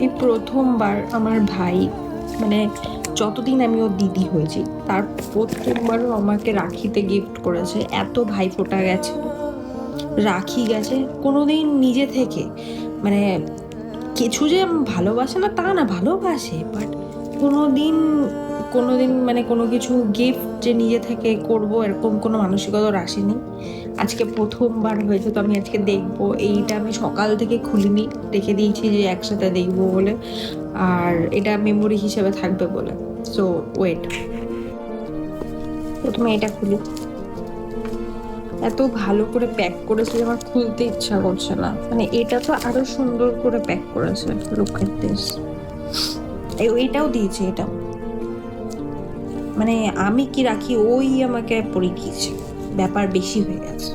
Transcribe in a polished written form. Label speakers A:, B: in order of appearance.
A: এই প্রথমবার আমার ভাই, মানে যতদিন আমি ওর দিদি হয়েছি তার প্রথমবারও আমাকে রাখিতে গিফট করেছে। এত ভাইফোঁটা গেছে, রাখি গেছে, কোনোদিন নিজে থেকে মানে কিছু যে ভালোবাসে না তা না, ভালোবাসে, বাট কোনোদিন কোনোদিন মানে কোনো কিছু গিফট যে নিজে থেকে করব এরকম কোনো মানসিকতা ওর আসেনি। আজকে প্রথমবার হয়েছে, তো আমি আজকে দেখবো। এইটা আমি সকাল থেকে খুলিনি, রেখে দিয়েছি যে একসাথে দেখবো বলে, আর এটা মেমোরি হিসেবে থাকবে বলে। সো ওয়েট, প্রথমে এটা খুলি। এত ভালো করে প্যাক করেছে যে আমার খুলতে ইচ্ছা করছে না। মানে এটা তো আরো সুন্দর করে প্যাক করেছে, লুক এট দিস। এইটাও দিয়েছে, এটাও মানে আমি কি রাখি ওই আমাকে পরিয়ে দিয়েছে, ব্যাপার বেশি হয়ে গেছে।